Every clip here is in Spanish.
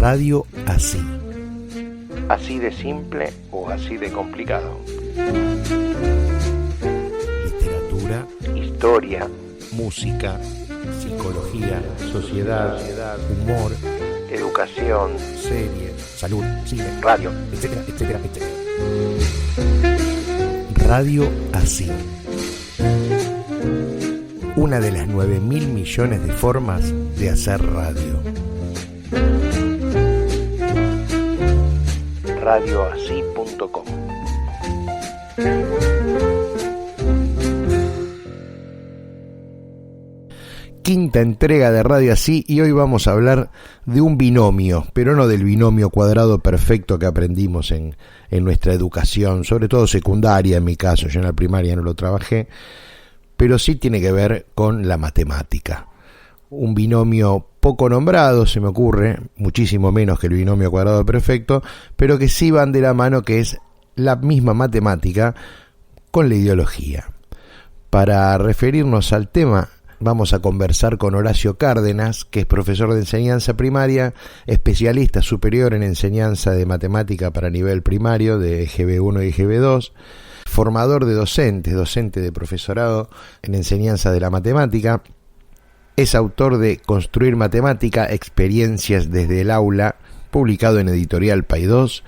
Radio Así. Así de simple o así de complicado. Literatura, historia, música, psicología, sociedad, humor, educación, series, salud, cine, radio, etcétera, etcétera, etcétera. Radio Así. Una de las 9.000 millones de formas de hacer radio. radioasí.com. Quinta entrega de Radio Así, y hoy vamos a hablar de un binomio, pero no del binomio cuadrado perfecto que aprendimos en nuestra educación, sobre todo secundaria en mi caso. Yo en la primaria no lo trabajé, pero sí tiene que ver con la matemática. Un binomio poco nombrado, se me ocurre, muchísimo menos que el binomio cuadrado perfecto, pero que sí van de la mano, que es la misma matemática con la ideología. Para referirnos al tema, vamos a conversar con Horacio Cárdenas, que es profesor de enseñanza primaria, especialista superior en enseñanza de matemática para nivel primario de GB1 y GB2, formador de docentes, docente de profesorado en enseñanza de la matemática. Es autor de Construir Matemática, Experiencias desde el Aula, publicado en Editorial Paidós,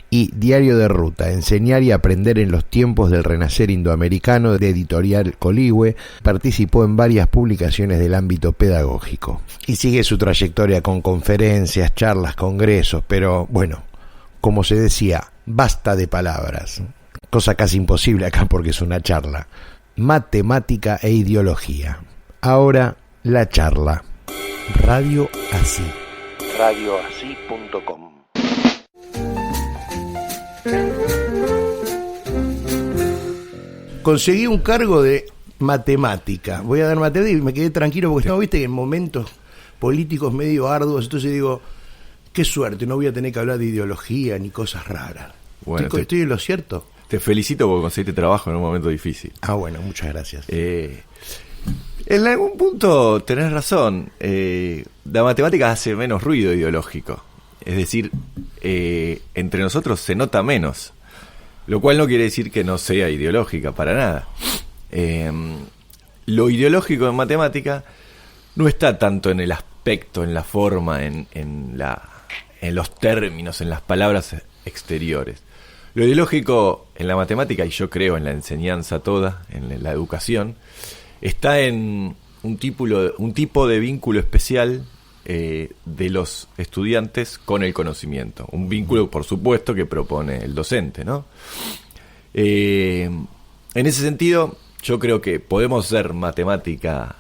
y Diario de Ruta, Enseñar y Aprender en los Tiempos del Renacer Indoamericano, de Editorial Coligüe. Participó en varias publicaciones del ámbito pedagógico. Y sigue su trayectoria con conferencias, charlas, congresos, pero bueno, como se decía, basta de palabras. Cosa casi imposible acá porque es una charla. Matemática e ideología. Ahora, la charla. Radio Así. radioasí.com. Conseguí un cargo de matemática. Voy a dar matemática y me quedé tranquilo porque no, viste que en momentos políticos medio arduos, entonces digo, qué suerte, no voy a tener que hablar de ideología ni cosas raras. Bueno, ¿Estoy en lo cierto? Te felicito porque conseguiste trabajo en un momento difícil. Ah, bueno, muchas gracias. En algún punto tenés razón. La matemática hace menos ruido ideológico. Es decir, entre nosotros se nota menos. Lo cual no quiere decir que no sea ideológica, para nada. Lo ideológico en matemática no está tanto en el aspecto, en la forma, en los términos, en las palabras exteriores. Lo ideológico en la matemática, y yo creo en la enseñanza toda, en la educación, está en un tipo de vínculo especial de los estudiantes con el conocimiento. Un vínculo, por supuesto, que propone el docente, ¿no? En ese sentido, yo creo que podemos ser matemática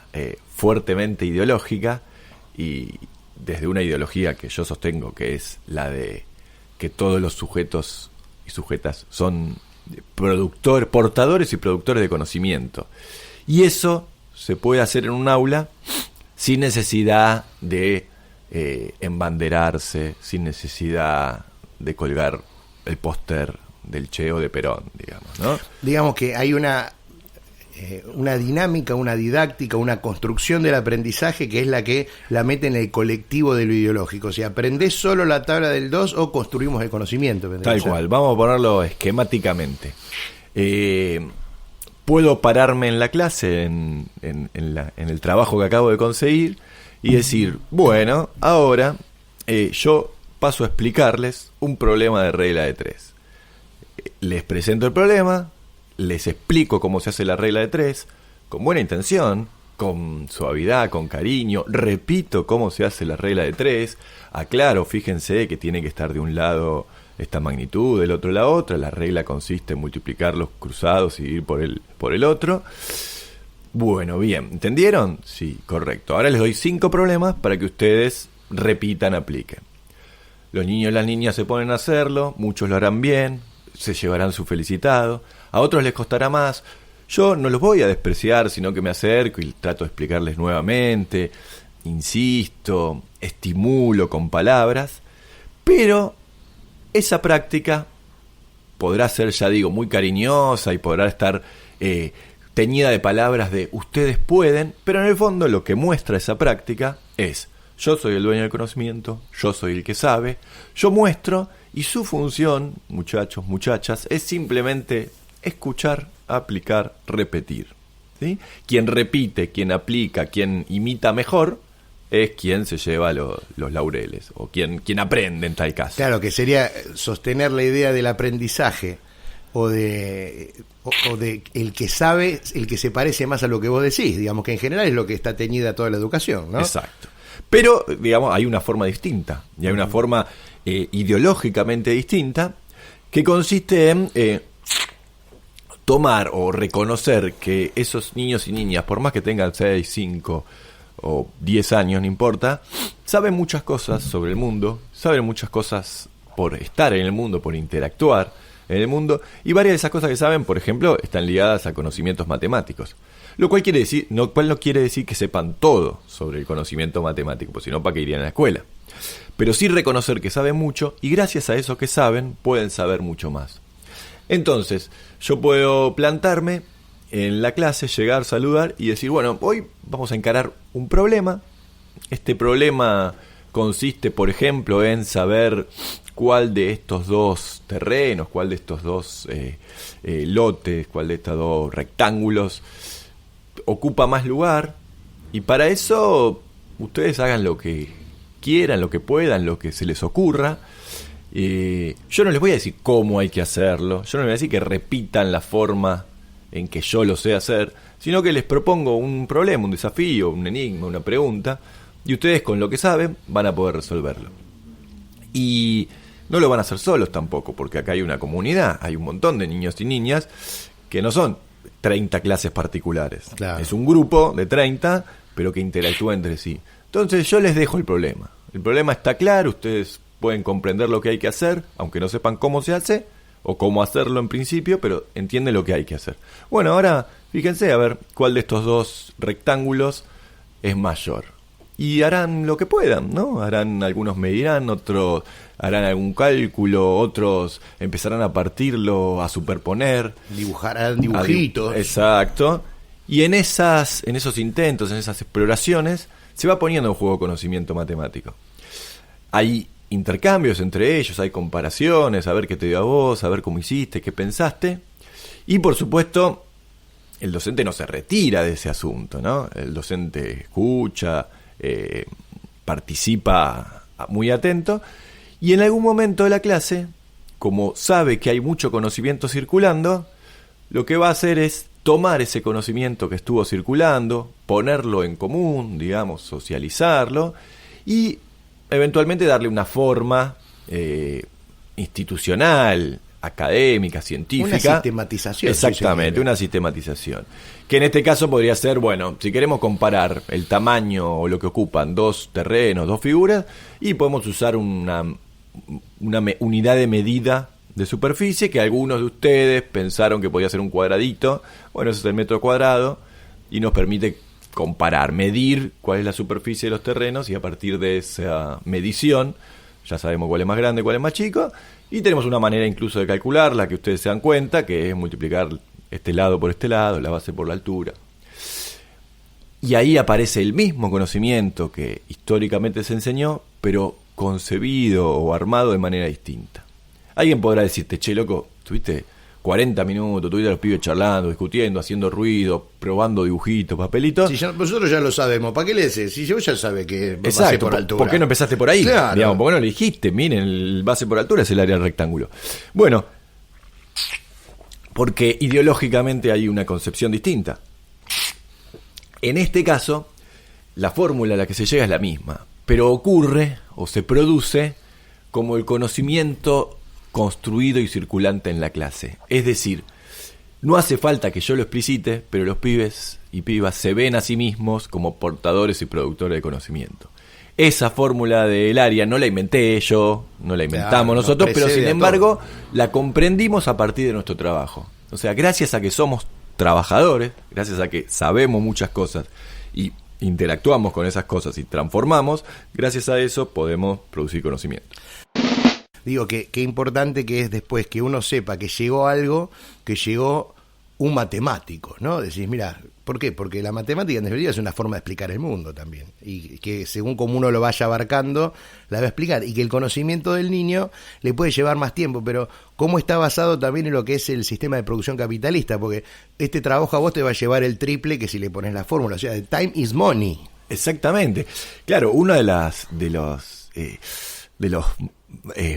fuertemente ideológica, y desde una ideología que yo sostengo, que es la de que todos los sujetos y sujetas son portadores y productores de conocimiento. Y eso se puede hacer en un aula sin necesidad de embanderarse, sin necesidad de colgar el póster del Che o de Perón, digamos, ¿no? Digamos que hay una dinámica, una didáctica, una construcción del aprendizaje que es la que la mete en el colectivo de lo ideológico. O sea, ¿aprendés solo la tabla del 2 o construimos el conocimiento? Tal cual, vamos a ponerlo esquemáticamente. Puedo pararme en la clase, en el trabajo que acabo de conseguir, y decir, bueno, ahora yo paso a explicarles un problema de regla de 3. Les presento el problema, les explico cómo se hace la regla de 3, con buena intención, con suavidad, con cariño, repito cómo se hace la regla de 3, aclaro, fíjense que tiene que estar de un lado esta magnitud, del otro la otra, la regla consiste en multiplicar los cruzados y ir por el otro. Bueno, bien, ¿entendieron? Sí, correcto. Ahora les doy 5 problemas para que ustedes repitan, apliquen. Los niños y las niñas se ponen a hacerlo, muchos lo harán bien, se llevarán su felicitado, a otros les costará más. Yo no los voy a despreciar, sino que me acerco y trato de explicarles nuevamente, insisto, estimulo con palabras, pero esa práctica podrá ser, ya digo, muy cariñosa y podrá estar teñida de palabras de ustedes pueden, pero en el fondo lo que muestra esa práctica es yo soy el dueño del conocimiento, yo soy el que sabe, yo muestro, y su función, muchachos, muchachas, es simplemente escuchar, aplicar, repetir. ¿Sí? Quien repite, quien aplica, quien imita mejor, es quien se lleva los laureles, o quien aprende en tal caso. Claro, que sería sostener la idea del aprendizaje, o de el que sabe, el que se parece más a lo que vos decís, digamos, que en general es lo que está teñida toda la educación, ¿no? Exacto. Pero, digamos, hay una forma distinta, y hay una forma ideológicamente distinta, que consiste en tomar o reconocer que esos niños y niñas, por más que tengan 6, 5 o 10 años, no importa, saben muchas cosas sobre el mundo, saben muchas cosas por estar en el mundo, por interactuar en el mundo, y varias de esas cosas que saben, por ejemplo, están ligadas a conocimientos matemáticos. Lo cual no quiere decir que sepan todo sobre el conocimiento matemático, pues si no, ¿para qué irían a la escuela? Pero sí reconocer que saben mucho, y gracias a eso que saben, pueden saber mucho más. Entonces, yo puedo plantarme en la clase, llegar, saludar y decir, bueno, hoy vamos a encarar un problema. Este problema consiste, por ejemplo, en saber cuál de estos dos terrenos, cuál de estos dos lotes, cuál de estos dos rectángulos ocupa más lugar. Y para eso, ustedes hagan lo que quieran, lo que puedan, lo que se les ocurra. Yo no les voy a decir cómo hay que hacerlo, yo no les voy a decir que repitan la forma en que yo lo sé hacer, sino que les propongo un problema, un desafío, un enigma, una pregunta, y ustedes con lo que saben van a poder resolverlo. Y no lo van a hacer solos tampoco, porque acá hay una comunidad, hay un montón de niños y niñas que no son 30 clases particulares. Claro. Es un grupo de 30, pero que interactúa entre sí. Entonces yo les dejo el problema. El problema está claro, ustedes pueden comprender lo que hay que hacer, aunque no sepan cómo se hace, o cómo hacerlo en principio, pero entienden lo que hay que hacer. Bueno, ahora fíjense a ver cuál de estos dos rectángulos es mayor. Y harán lo que puedan, ¿no? Algunos medirán, otros harán algún cálculo, otros empezarán a partirlo, a superponer. Dibujarán dibujitos. Exacto. Y en esos intentos, en esas exploraciones, se va poniendo en juego conocimiento matemático. Hay intercambios entre ellos, hay comparaciones, a ver qué te dio a vos, a ver cómo hiciste, qué pensaste. Y por supuesto, el docente no se retira de ese asunto, ¿no? El docente escucha, participa muy atento, y en algún momento de la clase, como sabe que hay mucho conocimiento circulando, lo que va a hacer es tomar ese conocimiento que estuvo circulando, ponerlo en común, digamos, socializarlo, y eventualmente darle una forma institucional, académica, científica. Una sistematización. Exactamente, una sistematización. Que en este caso podría ser, bueno, si queremos comparar el tamaño o lo que ocupan dos terrenos, dos figuras, y podemos usar una unidad de medida de superficie que algunos de ustedes pensaron que podía ser un cuadradito. Bueno, ese es el metro cuadrado y nos permite comparar, medir cuál es la superficie de los terrenos, y a partir de esa medición ya sabemos cuál es más grande, cuál es más chico, y tenemos una manera incluso de calcularla que ustedes se dan cuenta, que es multiplicar este lado por este lado, la base por la altura. Y ahí aparece el mismo conocimiento que históricamente se enseñó, pero concebido o armado de manera distinta. Alguien podrá decirte, che, loco, tuviste 40 minutos, tuviste a los pibes charlando, discutiendo, haciendo ruido, probando dibujitos, papelitos. Si nosotros ya lo sabemos, ¿para qué le decís? Si yo ya sabe que base por altura. ¿Por qué no empezaste por ahí? Claro. Digamos, ¿por qué no le dijiste? Miren, el base por altura es el área del rectángulo. Bueno, porque ideológicamente hay una concepción distinta. En este caso, la fórmula a la que se llega es la misma, pero ocurre o se produce como el conocimiento construido y circulante en la clase. Es decir, no hace falta que yo lo explicite, pero los pibes y pibas se ven a sí mismos como portadores y productores de conocimiento. Esa fórmula del área no la inventé yo, no la inventamos nosotros, pero sin embargo la comprendimos a partir de nuestro trabajo. O sea, gracias a que somos trabajadores, gracias a que sabemos muchas cosas y interactuamos con esas cosas y transformamos, gracias a eso podemos producir conocimiento. Digo, que importante que es después que uno sepa que llegó algo, que llegó un matemático, ¿no? Decís, mira, ¿por qué? Porque la matemática en definitiva es una forma de explicar el mundo también, y que según como uno lo vaya abarcando, la va a explicar, y que el conocimiento del niño le puede llevar más tiempo, pero cómo está basado también en lo que es el sistema de producción capitalista, porque este trabajo a vos te va a llevar el triple que si le pones la fórmula, o sea, the time is money. Exactamente. Claro, uno de los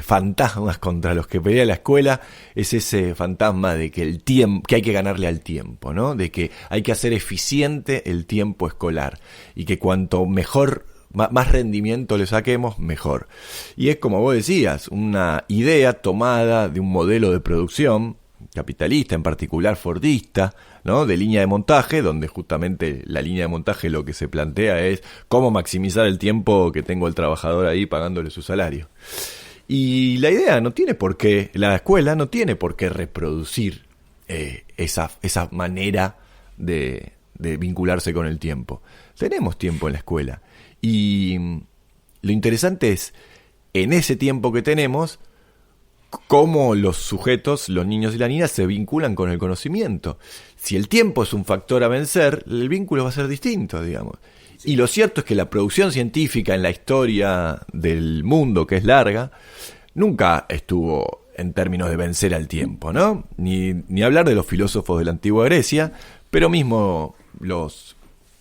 fantasmas contra los que pelea la escuela es ese fantasma de que el tiempo, que hay que ganarle al tiempo, ¿no? De que hay que hacer eficiente el tiempo escolar y que cuanto mejor, más rendimiento le saquemos, mejor. Y es como vos decías, una idea tomada de un modelo de producción capitalista, en particular fordista, ¿no? De línea de montaje, donde justamente la línea de montaje lo que se plantea es cómo maximizar el tiempo que tengo el trabajador ahí pagándole su salario. Y la idea no tiene por qué, la escuela no tiene por qué reproducir esa manera de vincularse con el tiempo. Tenemos tiempo en la escuela. Y lo interesante es, en ese tiempo que tenemos, cómo los sujetos, los niños y las niñas, se vinculan con el conocimiento. Si el tiempo es un factor a vencer, el vínculo va a ser distinto, digamos. Y lo cierto es que la producción científica en la historia del mundo, que es larga, nunca estuvo en términos de vencer al tiempo, ¿no? Ni hablar de los filósofos de la antigua Grecia, pero mismo los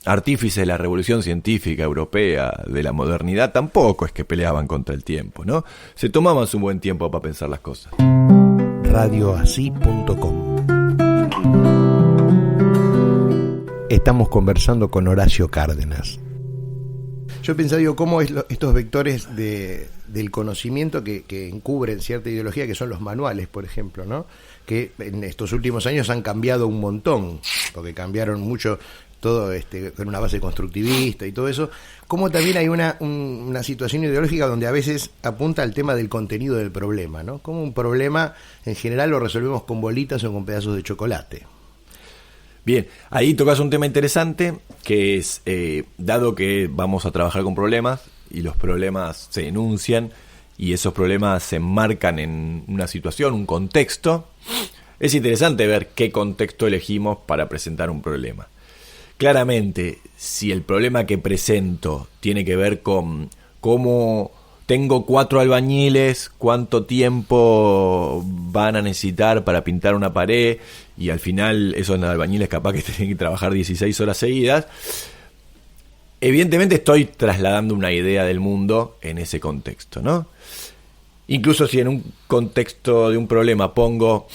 artífices de la revolución científica europea de la modernidad tampoco es que peleaban contra el tiempo, ¿no? Se tomaban su buen tiempo para pensar las cosas. Radioasí.com. Estamos conversando con Horacio Cárdenas. Yo pensaba, digo, cómo es estos vectores del conocimiento que encubren cierta ideología, que son los manuales, por ejemplo, ¿no? Que en estos últimos años han cambiado un montón, porque cambiaron mucho todo con una base constructivista y todo eso, como también hay una situación ideológica donde a veces apunta al tema del contenido del problema, ¿no? Como un problema en general lo resolvemos con bolitas o con pedazos de chocolate. Bien, ahí tocas un tema interesante, que es, dado que vamos a trabajar con problemas y los problemas se enuncian y esos problemas se enmarcan en una situación, un contexto, es interesante ver qué contexto elegimos para presentar un problema. Claramente, si el problema que presento tiene que ver con cómo tengo 4 albañiles, cuánto tiempo van a necesitar para pintar una pared, y al final esos albañiles capaz que tienen que trabajar 16 horas seguidas, evidentemente estoy trasladando una idea del mundo en ese contexto, ¿no? Incluso si en un contexto de un problema pongo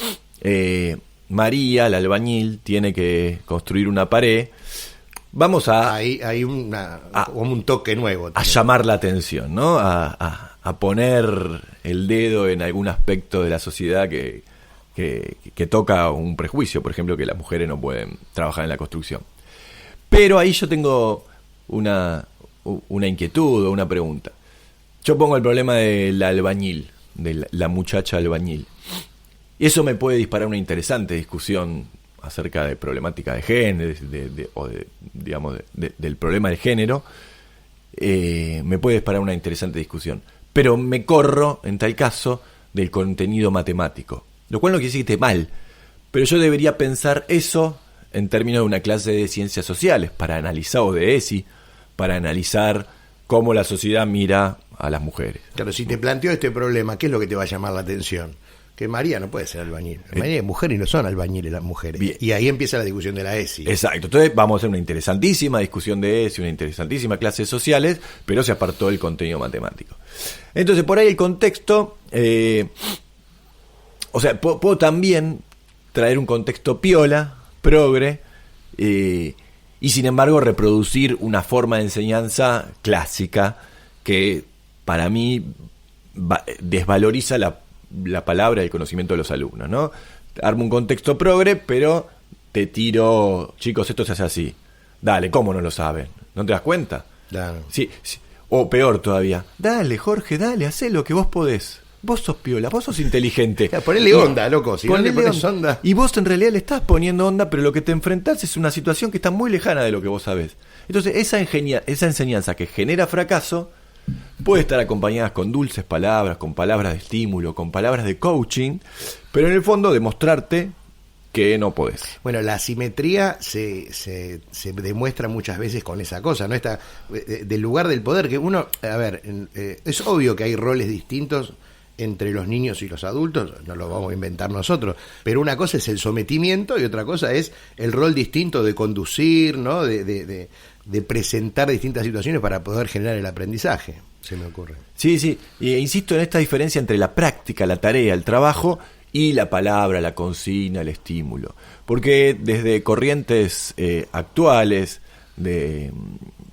María, la albañil, tiene que construir una pared, vamos a... Hay un toque nuevo. A llamar la atención, ¿no? A poner el dedo en algún aspecto de la sociedad que toca un prejuicio, por ejemplo, que las mujeres no pueden trabajar en la construcción. Pero ahí yo tengo una inquietud o una pregunta. Yo pongo el problema del albañil, de la muchacha albañil. Y eso me puede disparar una interesante discusión acerca de problemática de género, del problema del género. Me puede disparar una interesante discusión. Pero me corro, en tal caso, del contenido matemático. Lo cual no quiere decir que esté mal, pero yo debería pensar eso en términos de una clase de ciencias sociales, para analizar, o de ESI, para analizar cómo la sociedad mira a las mujeres. Claro, si te planteo este problema, ¿qué es lo que te va a llamar la atención? Que María no puede ser albañil. María es mujer y no son albañiles las mujeres. Bien. Y ahí empieza la discusión de la ESI. Exacto. Entonces vamos a hacer una interesantísima discusión de ESI, una interesantísima clase de sociales, pero se apartó el contenido matemático. Entonces por ahí el contexto... o sea, puedo también traer un contexto piola, progre, y sin embargo reproducir una forma de enseñanza clásica que para mí desvaloriza la palabra y el conocimiento de los alumnos, ¿no? Armo un contexto progre, pero te tiro, chicos, esto se hace así. Dale, ¿cómo no lo saben? ¿No te das cuenta? Claro. Sí. O peor todavía, dale, Jorge, dale, hacé lo que vos podés. Vos sos piola, vos sos inteligente. Ponele onda, loco. Si no le pones onda. Y vos en realidad le estás poniendo onda, pero lo que te enfrentás es una situación que está muy lejana de lo que vos sabés. Entonces, esa enseñanza que genera fracaso puede estar acompañada con dulces palabras, con palabras de estímulo, con palabras de coaching, pero en el fondo demostrarte que no podés. Bueno, la asimetría se demuestra muchas veces con esa cosa, ¿no? Del lugar del poder, que uno, a ver, es obvio que hay roles distintos entre los niños y los adultos, no lo vamos a inventar nosotros, pero una cosa es el sometimiento y otra cosa es el rol distinto de conducir, ¿no? De presentar distintas situaciones para poder generar el aprendizaje, se me ocurre. Sí, e insisto en esta diferencia entre la práctica, la tarea, el trabajo y la palabra, la consigna, el estímulo. Porque desde corrientes actuales de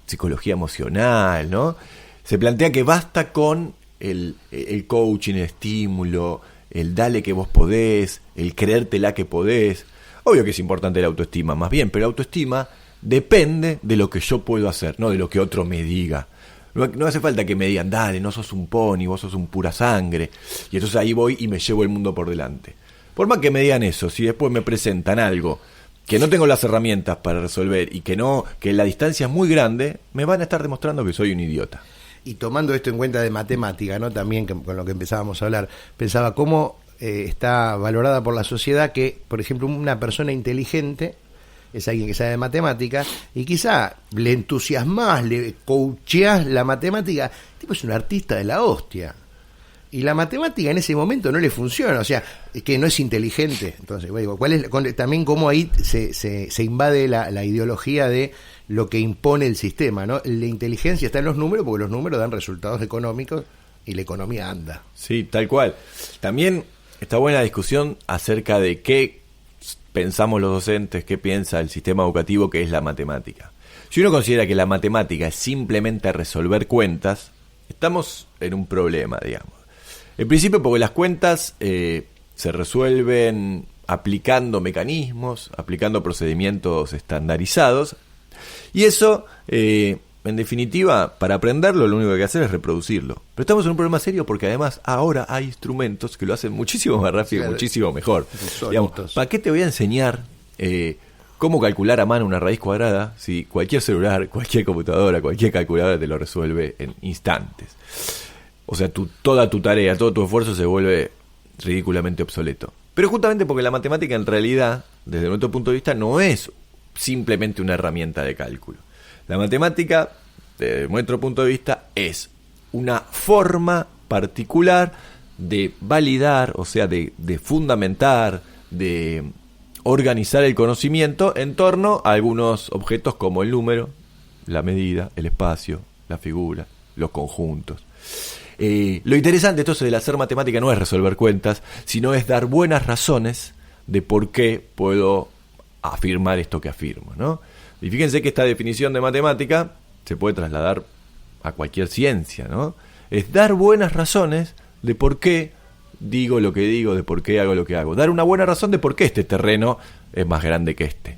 psicología emocional, ¿no? Se plantea que basta con el coaching, el estímulo, el dale que vos podés, el creértela que podés. Obvio que es importante la autoestima, más bien, pero la autoestima depende de lo que yo puedo hacer, no de lo que otro me diga. No hace falta que me digan, dale, no sos un pony, vos sos un pura sangre. Y entonces ahí voy y me llevo el mundo por delante. Por más que me digan eso, si después me presentan algo que no tengo las herramientas para resolver y que la distancia es muy grande, me van a estar demostrando que soy un idiota. Y tomando esto en cuenta de matemática, ¿no? También con lo que empezábamos a hablar, pensaba cómo está valorada por la sociedad que, por ejemplo, una persona inteligente es alguien que sabe de matemática y quizá le entusiasmás, le coacheás la matemática, el tipo es un artista de la hostia. Y la matemática en ese momento no le funciona, o sea, es que no es inteligente. Entonces, bueno, también cómo ahí se invade la ideología de lo que impone el sistema, ¿no? La inteligencia está en los números porque los números dan resultados económicos y la economía anda. Sí, tal cual. También está buena la discusión acerca de qué pensamos los docentes, qué piensa el sistema educativo que es la matemática. Si uno considera que la matemática es simplemente resolver cuentas, estamos en un problema, digamos. En principio porque las cuentas se resuelven aplicando mecanismos, aplicando procedimientos estandarizados, y eso, en definitiva, para aprenderlo lo único que hay que hacer es reproducirlo. Pero estamos en un problema serio porque además ahora hay instrumentos que lo hacen muchísimo más rápido, claro, muchísimo mejor. Digamos, ¿para qué te voy a enseñar cómo calcular a mano una raíz cuadrada si cualquier celular, cualquier computadora, cualquier calculadora te lo resuelve en instantes? O sea, toda tu tarea, todo tu esfuerzo se vuelve ridículamente obsoleto. Pero justamente porque la matemática en realidad, desde nuestro punto de vista, no es simplemente una herramienta de cálculo. La matemática, desde nuestro punto de vista, es una forma particular de validar, o sea, de fundamentar, de organizar el conocimiento en torno a algunos objetos como el número, la medida, el espacio, la figura, los conjuntos. Lo interesante entonces del hacer matemática no es resolver cuentas, sino es dar buenas razones de por qué puedo afirmar esto que afirmo, ¿no? Y fíjense que esta definición de matemática se puede trasladar a cualquier ciencia, ¿no? Es dar buenas razones de por qué digo lo que digo, de por qué hago lo que hago. Dar una buena razón de por qué este terreno es más grande que este,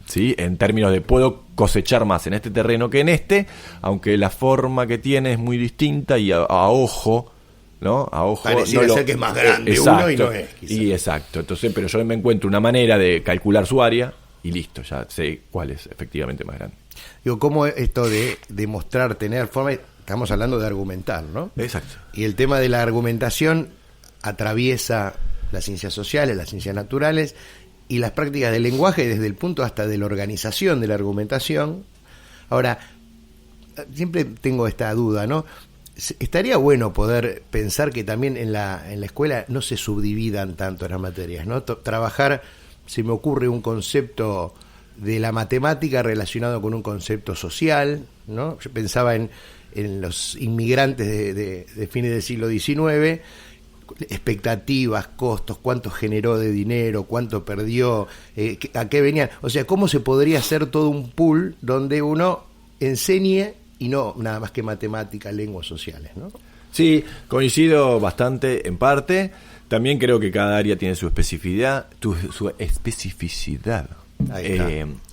¿sí? En términos de puedo cosechar más en este terreno que en este, aunque la forma que tiene es muy distinta y a ojo, ¿no? A ojo pareciera ser que es más grande exacto, uno y no es. Quizá. Y exacto. Entonces, pero yo me encuentro una manera de calcular su área y listo, ya sé cuál es efectivamente más grande. Digo, ¿cómo esto de demostrar, tener forma? Estamos hablando de argumentar, ¿no? Exacto. Y el tema de la argumentación atraviesa las ciencias sociales, las ciencias naturales y las prácticas del lenguaje desde el punto hasta de la organización de la argumentación. Ahora, siempre tengo esta duda, ¿no? Estaría bueno poder pensar que también en la escuela no se subdividan tanto las materias, ¿no? Trabajar, se me ocurre un concepto de la matemática relacionado con un concepto social, ¿no? Yo pensaba en los inmigrantes de fines del siglo XIX, expectativas, costos, cuánto generó de dinero, cuánto perdió, a qué venían. O sea, cómo se podría hacer todo un pool donde uno enseñe y no nada más que matemática, lenguas sociales, ¿no? Sí, coincido bastante en parte. También creo que cada área tiene su especificidad, su especificidad.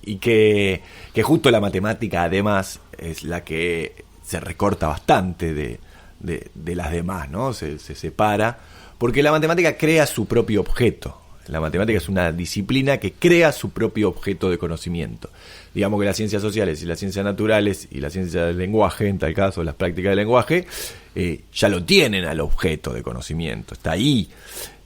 Y que justo la matemática además es la que se recorta bastante de las demás, ¿no? Se separa, porque la matemática crea su propio objeto. La matemática es una disciplina que crea su propio objeto de conocimiento. Digamos que las ciencias sociales y las ciencias naturales y la ciencia del lenguaje, en tal caso las prácticas del lenguaje, ya lo tienen al objeto de conocimiento, está ahí.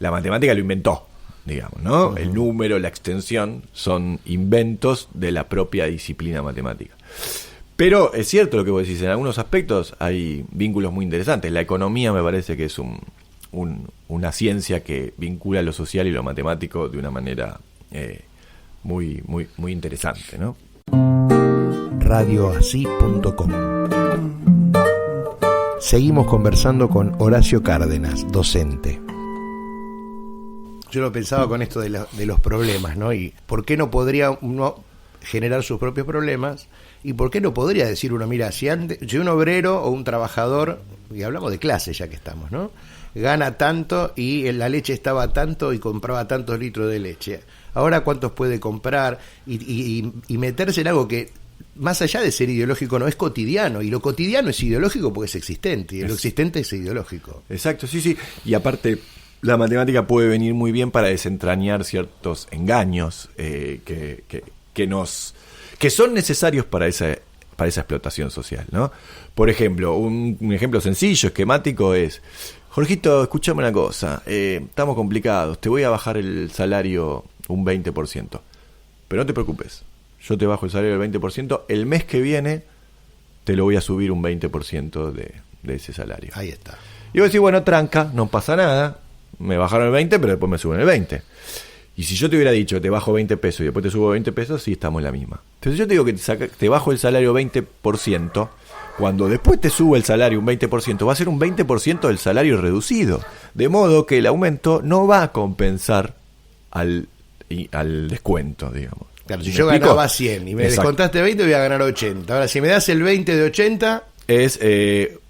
La matemática lo inventó, digamos, ¿no? El número, la extensión, son inventos de la propia disciplina matemática. Pero es cierto lo que vos decís, en algunos aspectos hay vínculos muy interesantes. La economía me parece que es una ciencia que vincula lo social y lo matemático de una manera muy, muy, muy interesante, ¿no? Radioasí.com. Seguimos conversando con Horacio Cárdenas, docente. Yo lo pensaba con esto de los problemas, ¿no? Y ¿por qué no podría uno generar sus propios problemas? ¿Y por qué no podría decir uno, mira, si un obrero o un trabajador, y hablamos de clase ya que estamos, ¿no? Gana tanto y la leche estaba tanto y compraba tantos litros de leche. Ahora, ¿cuántos puede comprar? Y meterse en algo que, más allá de ser ideológico, no es cotidiano. Y lo cotidiano es ideológico porque es existente. Y lo existente es ideológico. Exacto, sí. Y aparte, la matemática puede venir muy bien para desentrañar ciertos engaños que son necesarios para esa explotación social, ¿no? Por ejemplo, un ejemplo sencillo, esquemático es: Jorgito, escúchame una cosa, estamos complicados, te voy a bajar el salario un 20%, pero no te preocupes, yo te bajo el salario del 20%, el mes que viene te lo voy a subir un 20% de ese salario. Ahí está. Y vos decís, bueno, tranca, no pasa nada, me bajaron el 20, pero después me suben el 20. Y si yo te hubiera dicho, te bajo 20 pesos y después te subo 20 pesos, sí estamos en la misma. Entonces yo te digo que te bajo el salario 20%, cuando después te subo el salario un 20%, va a ser un 20% del salario reducido. De modo que el aumento no va a compensar al descuento, digamos. Claro, si yo ganaba 100 y me descontaste 20, voy a ganar 80. Ahora, si me das el 20 de 80... es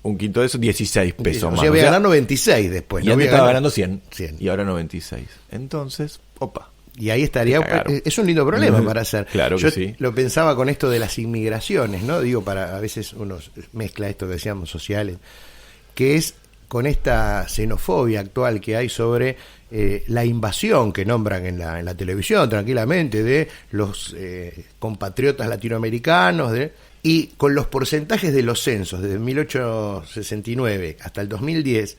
un quinto de eso, 16 pesos más. O sea, voy a ganar 96 después. Y antes estaba ganando 100 y ahora 96. Entonces, opa. Y ahí estaría, es un lindo problema para hacer. Claro que yo sí. Lo pensaba con esto de las inmigraciones, ¿no? Digo, a veces uno mezcla esto que decíamos sociales, que es con esta xenofobia actual que hay sobre la invasión que nombran en la televisión tranquilamente de los compatriotas latinoamericanos, y con los porcentajes de los censos desde 1869 hasta el 2010,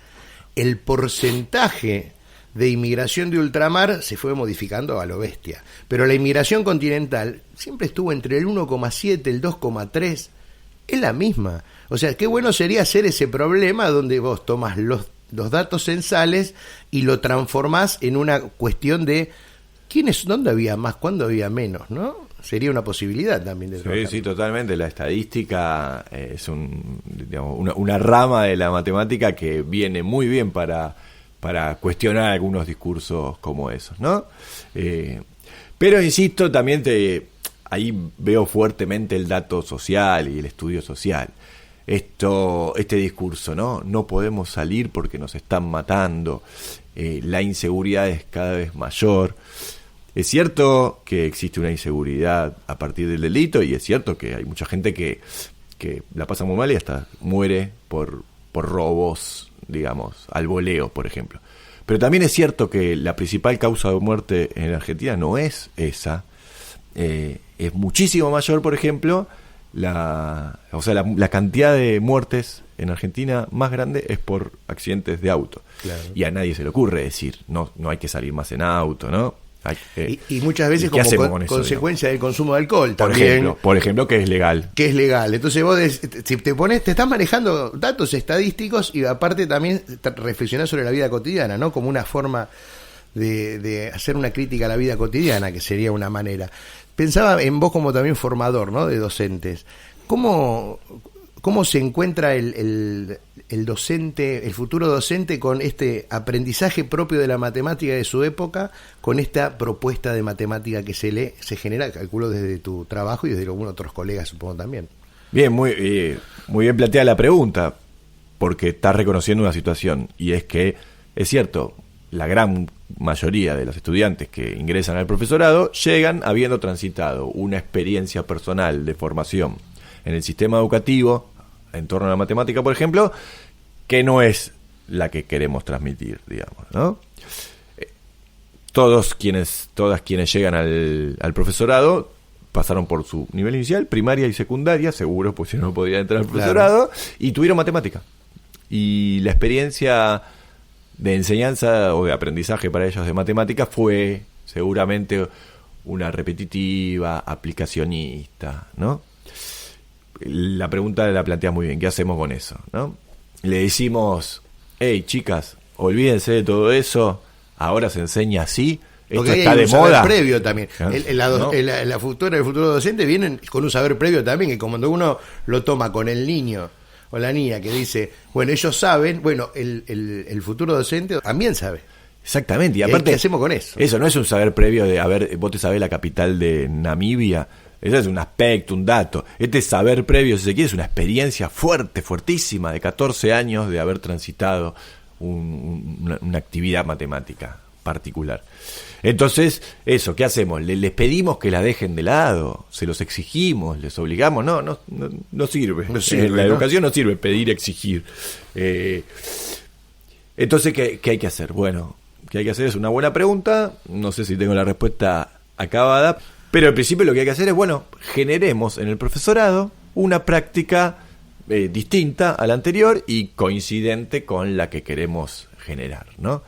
el porcentaje de inmigración de ultramar se fue modificando a lo bestia, pero la inmigración continental siempre estuvo entre el 1,7, el 2,3, es la misma. O sea, qué bueno sería hacer ese problema donde vos tomás los datos censales y lo transformás en una cuestión de dónde había más, cuándo había menos, ¿no? Sería una posibilidad también de trabajar. Sí, totalmente. La estadística es una rama de la matemática que viene muy bien para cuestionar algunos discursos como esos, ¿no? Pero insisto, también ahí veo fuertemente el dato social y el estudio social. Este discurso, ¿no? No podemos salir porque nos están matando, la inseguridad es cada vez mayor. Es cierto que existe una inseguridad a partir del delito, y es cierto que hay mucha gente que la pasa muy mal y hasta muere por robos, digamos, al voleo, por ejemplo. Pero también es cierto que la principal causa de muerte en Argentina no es esa. Es muchísimo mayor, por ejemplo, la cantidad de muertes en Argentina más grande es por accidentes de auto. Claro. Y a nadie se le ocurre decir, no hay que salir más en auto, ¿no? Y muchas veces como consecuencia del consumo de alcohol también. Por ejemplo, que es legal. Entonces vos si te estás manejando datos estadísticos y aparte también reflexionás sobre la vida cotidiana, ¿no? Como una forma de hacer una crítica a la vida cotidiana, que sería una manera. Pensaba en vos como también formador, ¿no? De docentes. ¿Cómo se encuentra el docente, el futuro docente, con este aprendizaje propio de la matemática de su época, con esta propuesta de matemática que se genera, calculo, desde tu trabajo y desde algunos otros colegas, supongo también? Bien, muy bien planteada la pregunta, porque estás reconociendo una situación, y es que, es cierto, la gran mayoría de los estudiantes que ingresan al profesorado llegan habiendo transitado una experiencia personal de formación en el sistema educativo en torno a la matemática, por ejemplo, que no es la que queremos transmitir, digamos, ¿no? Todas quienes llegan al profesorado pasaron por su nivel inicial, primaria y secundaria, seguro, pues si no podían entrar al profesorado, claro, y tuvieron matemática. Y la experiencia de enseñanza o de aprendizaje para ellos de matemáticas fue seguramente una repetitiva, aplicacionista, ¿no? La pregunta la plantea muy bien, ¿qué hacemos con eso, no? Le decimos, hey, chicas, olvídense de todo eso, ahora se enseña así, esto porque está hay de un saber moda. previo también. ¿No? El futuro docente vienen con un saber previo también, que cuando uno lo toma con el niño o la niña que dice, bueno, ellos saben, bueno, el futuro docente también sabe. Exactamente, y aparte, ¿qué hacemos con eso? Eso no es un saber previo de, a ver, vos te sabés la capital de Namibia, eso es un aspecto, un dato. Este saber previo, si se quiere, es una experiencia fuerte, fuertísima, de 14 años de haber transitado una actividad matemática particular. Entonces, eso, ¿qué hacemos? Les pedimos que la dejen de lado, se los exigimos, les obligamos, no sirve. No sirve, En la ¿no? educación no sirve pedir, exigir. Entonces, ¿qué hay que hacer? Bueno, ¿qué hay que hacer? Es una buena pregunta, no sé si tengo la respuesta acabada, pero al principio lo que hay que hacer es, bueno, generemos en el profesorado una práctica distinta a la anterior y coincidente con la que queremos generar, ¿no?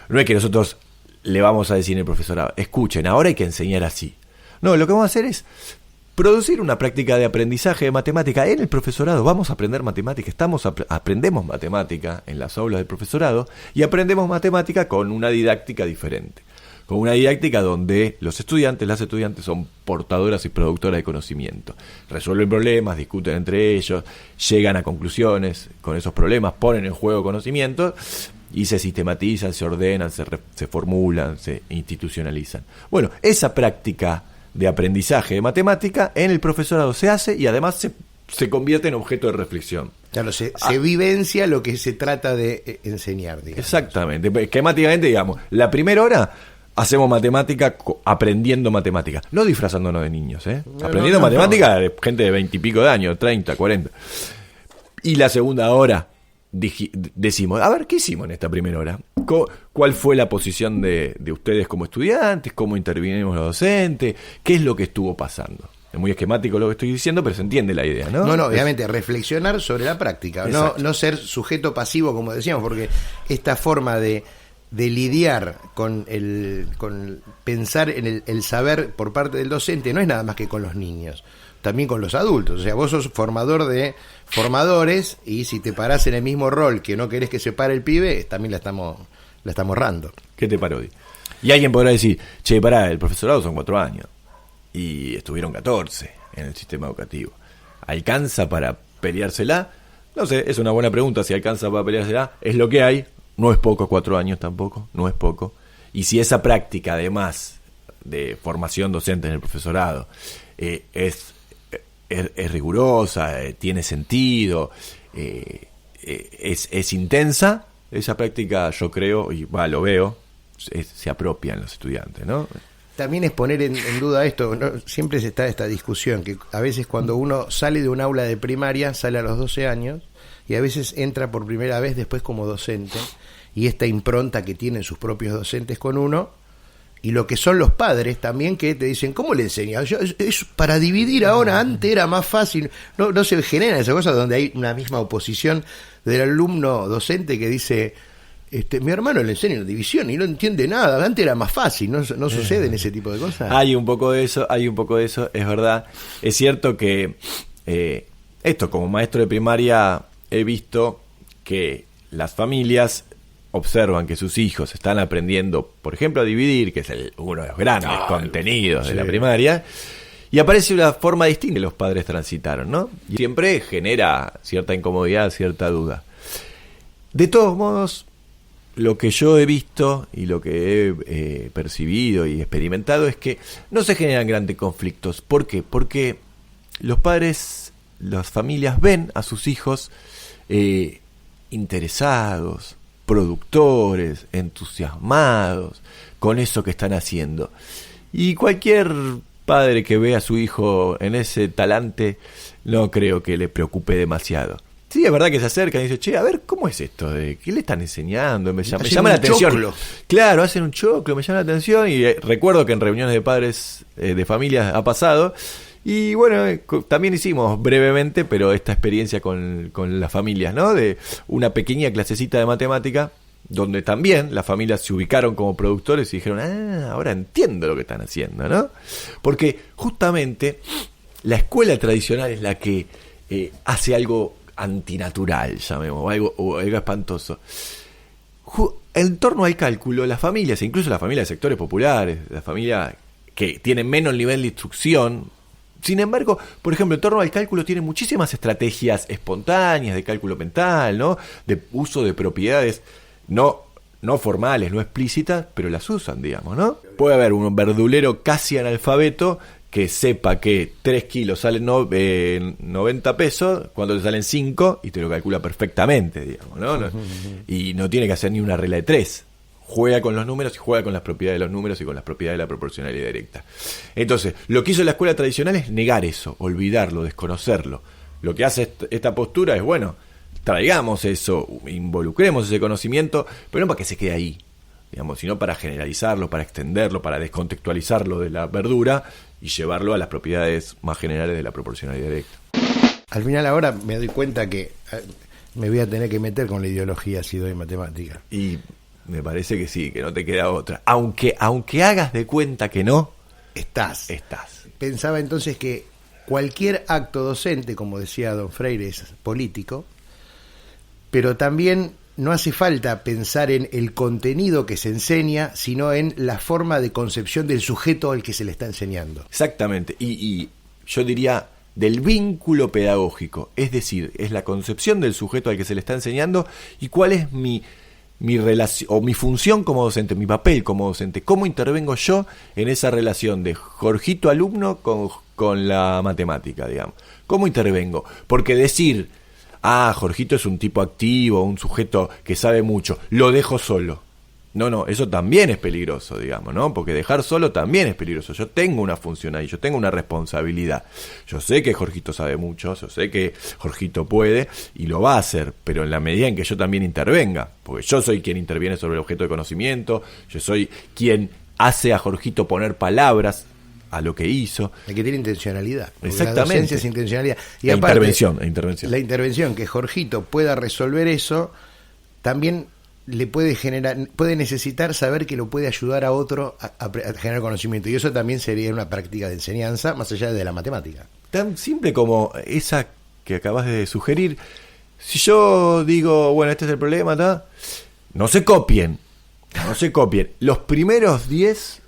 No es que nosotros le vamos a decir en el profesorado, escuchen, ahora hay que enseñar así. No, lo que vamos a hacer es producir una práctica de aprendizaje de matemática en el profesorado. Vamos a aprender matemática, aprendemos matemática en las aulas del profesorado y aprendemos matemática con una didáctica diferente. Con una didáctica donde las estudiantes son portadoras y productoras de conocimiento. Resuelven problemas, discuten entre ellos, llegan a conclusiones con esos problemas, ponen en juego conocimientos y se sistematizan, se ordenan, se formulan, se institucionalizan. Bueno, esa práctica de aprendizaje de matemática en el profesorado se hace y además se convierte en objeto de reflexión. Claro, se vivencia lo que se trata de enseñar, digamos. Exactamente, esquemáticamente, digamos, la primera hora hacemos matemática aprendiendo matemática, no disfrazándonos de niños, aprendiendo matemática de gente de 20 y pico de años, 30, 40. Y la segunda hora decimos, a ver, ¿qué hicimos en esta primera hora? ¿Cuál fue la posición de ustedes como estudiantes? ¿Cómo intervinimos los docentes? ¿Qué es lo que estuvo pasando? Es muy esquemático lo que estoy diciendo, pero se entiende la idea, ¿no? No, obviamente, reflexionar sobre la práctica, no ser sujeto pasivo, como decíamos, porque esta forma de lidiar con pensar en el saber por parte del docente no es nada más que con los niños, también con los adultos. O sea, vos sos formador de formadores y si te parás en el mismo rol que no querés que se pare el pibe, también la estamos errando. ¿Qué te parodi? Y alguien podrá decir, che, pará, el profesorado son 4 años y estuvieron 14 en el sistema educativo. ¿Alcanza para peleársela? No sé, es una buena pregunta si alcanza para peleársela. Es lo que hay. No es poco, 4 años tampoco, no es poco. Y si esa práctica, además de formación docente en el profesorado, es rigurosa, tiene sentido, es intensa, esa práctica yo creo, y lo veo, se apropia en los estudiantes, ¿no? También es poner en duda esto, ¿no? Siempre se está esta discusión, que a veces cuando uno sale de un aula de primaria, sale a los 12 años, y a veces entra por primera vez después como docente, y esta impronta que tienen sus propios docentes con uno, y lo que son los padres también, que te dicen, ¿cómo le enseñas? Es para dividir ahora, antes era más fácil. No se generan esas cosas donde hay una misma oposición del alumno docente que dice, mi hermano le enseña la división y no entiende nada, antes era más fácil, no suceden ese tipo de cosas. Hay un poco de eso, es verdad. Es cierto que esto, como maestro de primaria, he visto que las familias observan que sus hijos están aprendiendo, por ejemplo, a dividir, que es uno de los grandes contenidos de la primaria, y aparece una forma distinta que los padres transitaron, ¿no? Y siempre genera cierta incomodidad, cierta duda. De todos modos, lo que yo he visto y lo que he percibido y experimentado es que no se generan grandes conflictos. ¿Por qué? Porque los padres, las familias ven a sus hijos interesados, productores, entusiasmados con eso que están haciendo. Y cualquier padre que vea a su hijo en ese talante, no creo que le preocupe demasiado. Sí, es verdad que se acercan y dice, che, a ver, ¿cómo es esto? ¿Qué le están enseñando? Me llama la atención. Choclo. Claro, hacen un choclo, me llama la atención. Y recuerdo que en reuniones de padres de familias ha pasado. Y bueno, también hicimos brevemente, pero esta experiencia con las familias, ¿no? De una pequeña clasecita de matemática, donde también las familias se ubicaron como productores y dijeron, ahora entiendo lo que están haciendo, ¿no? Porque justamente la escuela tradicional es la que hace algo antinatural, llamemos, o algo espantoso. En torno al cálculo, las familias, incluso las familias de sectores populares, las familias que tienen menos nivel de instrucción, sin embargo, por ejemplo, en torno al cálculo tienen muchísimas estrategias espontáneas de cálculo mental, ¿no? De uso de propiedades no formales, no explícitas, pero las usan, digamos, ¿no? Puede haber un verdulero casi analfabeto que sepa que 3 kilos salen 90 pesos, cuando te salen 5, y te lo calcula perfectamente, digamos, ¿no? Y no tiene que hacer ni una regla de 3. Juega con los números y juega con las propiedades de los números y con las propiedades de la proporcionalidad directa. Entonces, lo que hizo la escuela tradicional es negar eso, olvidarlo, desconocerlo. Lo que hace esta postura es, bueno, traigamos eso, involucremos ese conocimiento, pero no para que se quede ahí, digamos, sino para generalizarlo, para extenderlo, para descontextualizarlo de la verdura y llevarlo a las propiedades más generales de la proporcionalidad directa. Al final ahora me doy cuenta que me voy a tener que meter con la ideología si doy matemática. Y me parece que sí, que no te queda otra. Aunque hagas de cuenta que no, estás. Pensaba entonces que cualquier acto docente, como decía don Freire, es político, pero también no hace falta pensar en el contenido que se enseña, sino en la forma de concepción del sujeto al que se le está enseñando. Exactamente, y yo diría del vínculo pedagógico, es decir, es la concepción del sujeto al que se le está enseñando y cuál es mi relación o mi función como docente, mi papel como docente, cómo intervengo yo en esa relación de Jorgito alumno con la matemática, digamos. ¿Cómo intervengo? Porque decir, Jorgito es un tipo activo, un sujeto que sabe mucho, lo dejo solo. No, eso también es peligroso, digamos, ¿no? Porque dejar solo también es peligroso. Yo tengo una función ahí, yo tengo una responsabilidad. Yo sé que Jorgito sabe mucho, yo sé que Jorgito puede y lo va a hacer, pero en la medida en que yo también intervenga, porque yo soy quien interviene sobre el objeto de conocimiento, yo soy quien hace a Jorgito poner palabras a lo que hizo. El que tiene intencionalidad. Exactamente. La docencia es intencionalidad. Y aparte, intervención. La intervención, que Jorgito pueda resolver eso, también le puede necesitar saber que lo puede ayudar a otro a generar conocimiento, y eso también sería una práctica de enseñanza más allá de la matemática. Tan simple como esa que acabas de sugerir. Si yo digo, bueno, este es el problema, no se copien. Los primeros 10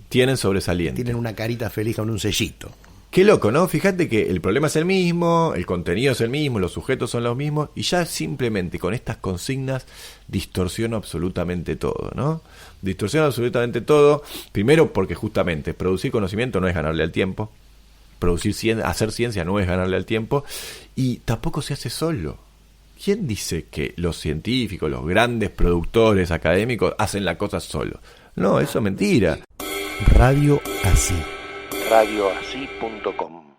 tienen sobresaliente. Tienen una carita feliz con un sellito. Qué loco, ¿no? Fíjate que el problema es el mismo, el contenido es el mismo, los sujetos son los mismos, y ya simplemente con estas consignas distorsiono absolutamente todo, ¿no? Distorsiono absolutamente todo, primero porque justamente producir conocimiento no es ganarle al tiempo, hacer ciencia no es ganarle al tiempo, y tampoco se hace solo. ¿Quién dice que los científicos, los grandes productores académicos hacen la cosa solo? No, eso es mentira. Radio Así. radioasí.com